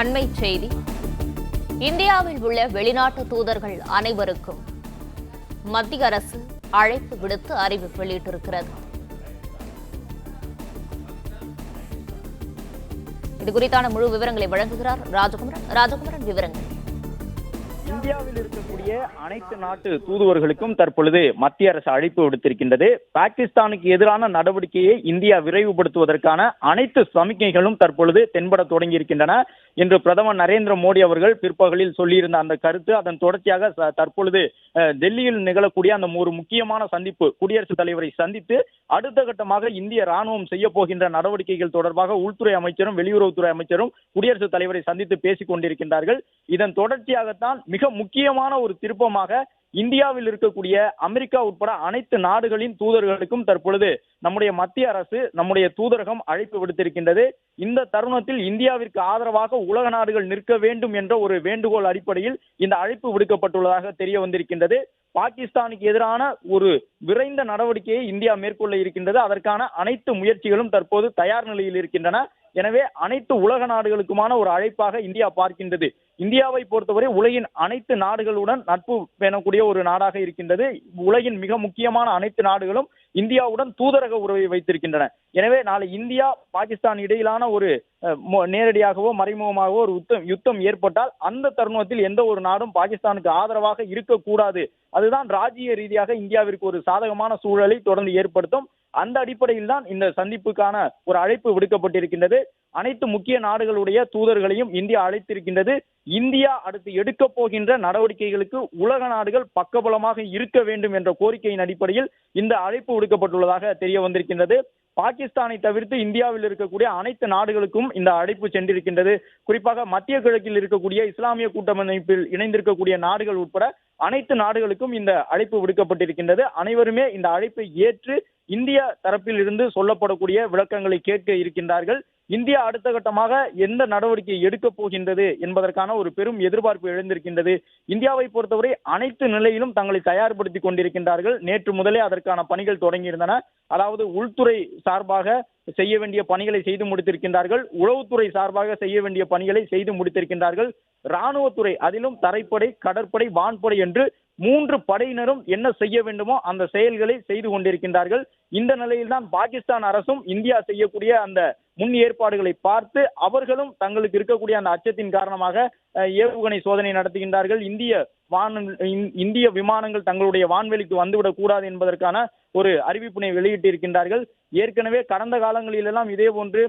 அண்மை செய்தி. இந்தியாவில் உள்ள வெளிநாட்டு தூதர்கள் அனைவருக்கும் மத்திய அரசு அழைப்பு விடுத்து அறிவிப்பு வெளியிட்டிருக்கிறது. இது குறித்தான முழு விவரங்களை வழங்குகிறார் ராஜகுமரன். விவரங்கள். இந்தியாவில் இருக்கக்கூடிய அனைத்து நாட்டு தூதுவர்களுக்கும் தற்பொழுது மத்திய அரசு அழைப்பு விடுத்திருக்கின்றது. பாகிஸ்தானுக்கு எதிரான நடவடிக்கையை இந்தியா விரைவுபடுத்துவதற்கான அனைத்து சமிக்கைகளும் தற்பொழுது தென்பட தொடங்கி இருக்கின்றன என்று பிரதமர் நரேந்திர மோடி அவர்கள் பிற்பகலில் சொல்லியிருந்த அந்த கருத்து, அதன் தொடர்ச்சியாக தற்பொழுது டெல்லியில் நிகழக்கூடிய அந்த ஒரு முக்கியமான சந்திப்பு, குடியரசுத் தலைவரை சந்தித்து அடுத்த கட்டமாக இந்திய ராணுவம் செய்ய போகின்ற நடவடிக்கைகள் தொடர்பாக உள்துறை அமைச்சரும் வெளியுறவுத்துறை அமைச்சரும் குடியரசுத் தலைவரை சந்தித்து பேசிக் கொண்டிருக்கின்றார்கள். இதன் தொடர்ச்சியாகத்தான் மிக முக்கியமான ஒரு திருப்பமாக இந்தியாவில் இருக்கக்கூடிய அமெரிக்கா உட்பட அனைத்து நாடுகளின் தூதர்களுக்கும் தற்பொழுது நம்முடைய மத்திய அரசு, நம்முடைய தூதரகம் அழைப்பு விடுத்திருக்கின்றது. இந்த தருணத்தில் இந்தியாவிற்கு ஆதரவாக உலக நாடுகள் நிற்க வேண்டும் என்ற ஒரு வேண்டுகோள் அடிப்படையில் இந்த அழைப்பு விடுக்கப்பட்டுள்ளதாக தெரிய வந்திருக்கின்றது. பாகிஸ்தானுக்கு எதிரான ஒரு விரைந்த நடவடிக்கையை இந்தியா மேற்கொள்ள இருக்கின்றது. அதற்கான அனைத்து முயற்சிகளும் தற்போது தயார் நிலையில் இருக்கின்றன. எனவே அனைத்து உலக நாடுகளுக்குமான ஒரு அழைப்பாக இந்தியா பார்க்கின்றது. இந்தியாவை பொறுத்தவரை உலகின் அனைத்து நாடுகளுடன் நட்பு பேணக்கூடிய ஒரு நாடாக இருக்கின்றது. உலகின் மிக முக்கியமான அனைத்து நாடுகளும் இந்தியாவுடன் தூதரக உறவை வைத்திருக்கின்றன. எனவே நாளை இந்தியா பாகிஸ்தான் இடையிலான ஒரு நேரடியாகவோ மறைமுகமாகவோ ஒரு யுத்தம் ஏற்பட்டால் அந்த தருணத்தில் எந்த ஒரு நாடும் பாகிஸ்தானுக்கு ஆதரவாக இருக்கக்கூடாது. அதுதான் ராஜ்ஜிய ரீதியாக இந்தியாவிற்கு ஒரு சாதகமான சூழலை தொடர்ந்து ஏற்படுத்தும். அந்த அடிப்படையில் தான் இந்த சந்திப்புக்கான ஒரு அழைப்பு விடுக்கப்பட்டிருக்கின்றது. அனைத்து முக்கிய நாடுகளுடைய தூதர்களையும் இந்தியா அழைத்திருக்கின்றது. இந்தியா அடுத்து எடுக்க போகின்ற நடவடிக்கைகளுக்கு உலக நாடுகள் பக்கபலமாக இருக்க வேண்டும் என்ற கோரிக்கையின் அடிப்படையில் இந்த அழைப்பு விடுக்கப்பட்டுள்ளதாக தெரிய வந்திருக்கின்றது. பாகிஸ்தானை தவிர்த்து இந்தியாவில் இருக்கக்கூடிய அனைத்து நாடுகளுக்கும் இந்த அழைப்பு சென்றிருக்கின்றது. குறிப்பாக மத்திய கிழக்கில் இருக்கக்கூடிய இஸ்லாமிய கூட்டமைப்பில் இணைந்திருக்கக்கூடிய நாடுகள் உட்பட அனைத்து நாடுகளுக்கும் இந்த அழைப்பு விடுக்கப்பட்டிருக்கின்றது. அனைவருமே இந்த அழைப்பை ஏற்று இந்திய தரப்பில் இருந்து சொல்லப்படக்கூடிய விளக்கங்களை கேட்க இருக்கின்றார்கள். இந்தியா அடுத்த கட்டமாக எந்த நடவடிக்கை எடுக்க போகின்றது என்பதற்கான ஒரு பெரும் எதிர்பார்ப்பு எழுந்திருக்கின்றது. இந்தியாவை பொறுத்தவரை அனைத்து நிலையிலும் தங்களை தயார்படுத்திக் கொண்டிருக்கின்றார்கள். நேற்று முதலே அதற்கான பணிகள் தொடங்கியிருந்தன. அதாவது உள்துறை சார்பாக செய்ய வேண்டிய பணிகளை செய்து முடித்திருக்கின்றார்கள். உளவுத்துறை சார்பாக செய்ய வேண்டிய பணிகளை செய்து முடித்திருக்கின்றார்கள். ராணுவத்துறை, அதிலும் தரைப்படை, கடற்படை, வான்படை என்று 3 படையினரும் என்ன செய்ய வேண்டுமோ அந்த செயல்களை செய்து கொண்டிருக்கின்றார்கள். இந்த நிலையில்தான் பாகிஸ்தான் அரசும் இந்தியா செய்யக்கூடிய அந்த முன் ஏற்பாடுகளை பார்த்து அவர்களும் தங்களுக்கு இருக்கக்கூடிய அந்த அச்சத்தின் காரணமாக ஏவுகணை சோதனை நடத்துகின்றார்கள். இந்திய விமானங்கள் தங்களுடைய வான்வெளிக்கு வந்துவிடக் கூடாது என்பதற்கான ஒரு அறிவிப்பினை வெளியிட்டிருக்கின்றார்கள். ஏற்கனவே கடந்த காலங்களிலெல்லாம் இதே போன்று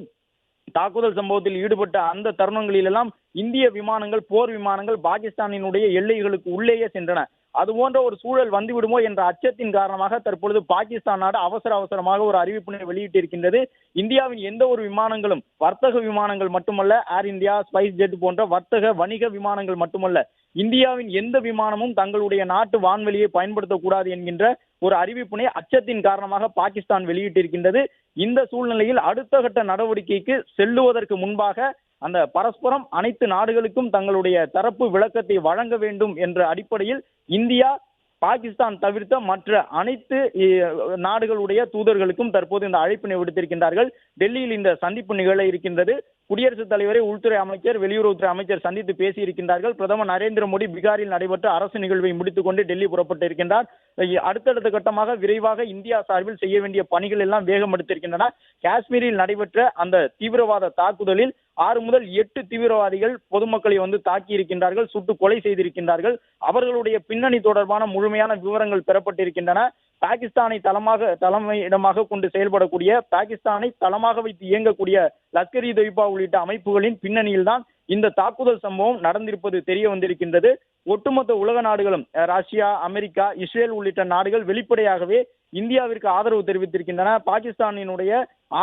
தாக்குதல் சம்பவத்தில் ஈடுபட்ட அந்த தருணங்களிலெல்லாம் இந்திய விமானங்கள், போர் விமானங்கள் பாகிஸ்தானினுடைய எல்லைகளுக்கு உள்ளேயே சென்றன. அது போன்ற ஒரு சூழல் வந்துவிடுமோ என்ற அச்சத்தின் காரணமாக தற்பொழுது பாகிஸ்தான் நாடு அவசரமாக ஒரு அறிவிப்பினை வெளியிட்டிருக்கின்றது. இந்தியாவின் எந்த ஒரு விமானங்களும், வர்த்தக விமானங்கள் மட்டுமல்ல, ஏர் இந்தியா, ஸ்பைஸ் ஜெட் போன்ற வர்த்தக வணிக விமானங்கள் மட்டுமல்ல, இந்தியாவின் எந்த விமானமும் தங்களுடைய நாட்டு வான்வெளியை பயன்படுத்தக்கூடாது என்கின்ற ஒரு அறிவிப்பினை அச்சத்தின் காரணமாக பாகிஸ்தான் வெளியிட்டிருக்கின்றது. இந்த சூழ்நிலையில் அடுத்த கட்ட நடவடிக்கைக்கு செல்லுவதற்கு முன்பாக அந்த பரஸ்பரம் அனைத்து நாடுகளுக்கும் தங்களுடைய தரப்பு விளக்கத்தை வழங்க வேண்டும் என்ற அடிப்படையில் இந்தியா, பாகிஸ்தான் தவிர்த்த மற்ற அனைத்து நாடுகளுடைய தூதர்களுக்கும் தற்போது இந்த அழைப்பினை விடுத்திருக்கின்றார்கள். டெல்லியில் இந்த சந்திப்பு நிகழ இருக்கின்றது. குடியரசுத் தலைவரை உள்துறை அமைச்சர், வெளியுறவுத்துறை அமைச்சர் சந்தித்து பேசியிருக்கின்றார்கள். பிரதமர் நரேந்திர மோடி பீகாரில் நடைபெற்ற அரசு நிகழ்வை முடித்துக் கொண்டு டெல்லி புறப்பட்டு இருக்கின்றார். அடுத்தடுத்த கட்டமாக விரைவாக இந்தியா சார்பில் செய்ய வேண்டிய பணிகள் எல்லாம் வேகம் எடுத்திருக்கின்றன. காஷ்மீரில் நடைபெற்ற அந்த தீவிரவாத தாக்குதலில் 6 முதல் 8 தீவிரவாதிகள் பொதுமக்களை தாக்கி இருக்கின்றார்கள், சுட்டு கொலை செய்திருக்கின்றார்கள். அவர்களுடைய பின்னணி தொடர்பான முழுமையான விவரங்கள் பெறப்பட்டிருக்கின்றன. பாகிஸ்தானை தலைமையிடமாக கொண்டு செயல்படக்கூடிய, பாகிஸ்தானை தளமாக வைத்து இயங்கக்கூடிய லஷ்கர் இ தொய்பா உள்ளிட்ட அமைப்புகளின் பின்னணியில் தான் இந்த தாக்குதல் சம்பவம் நடந்திருப்பது தெரிய வந்திருக்கின்றது. ஒட்டுமொத்த உலக நாடுகளும், ரஷ்யா, அமெரிக்கா, இஸ்ரேல் உள்ளிட்ட நாடுகள் வெளிப்படையாகவே இந்தியாவிற்கு ஆதரவு தெரிவித்திருக்கின்றன. பாகிஸ்தானினுடைய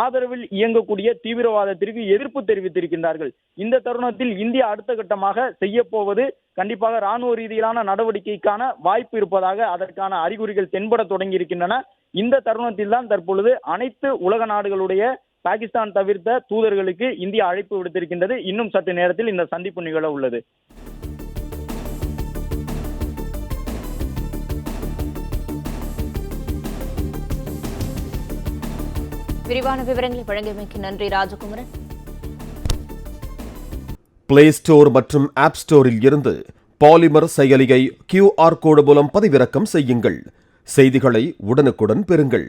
ஆதரவில் இயங்கக்கூடிய தீவிரவாதத்திற்கு எதிர்ப்பு தெரிவித்திருக்கின்றார்கள். இந்த தருணத்தில் இந்தியா அடுத்த கட்டமாக செய்ய போவது கண்டிப்பாக ராணுவ ரீதியிலான நடவடிக்கைக்கான வாய்ப்பு இருப்பதாக அதற்கான அறிகுறிகள் தென்பட தொடங்கி இருக்கின்றன. இந்த தருணத்தில் தான் தற்பொழுது அனைத்து உலக நாடுகளுடைய பாகிஸ்தான் தவிர்த்த தூதர்களுக்கு இந்தியா அழைப்பு விடுத்திருக்கின்றது. இன்னும் சற்று நேரத்தில் இந்த சந்திப்பு நிகழ உள்ளது. விரிவான விவரங்களை வழங்கியமைக்கு நன்றி ராஜகுமரன். பிளே ஸ்டோர் மற்றும் ஆப் ஸ்டோரில் இருந்து பாலிமர் செயலியை QR கோடு மூலம் பதிவிறக்கம் செய்யுங்கள். செய்திகளை உடனுக்குடன் பெறுங்கள்.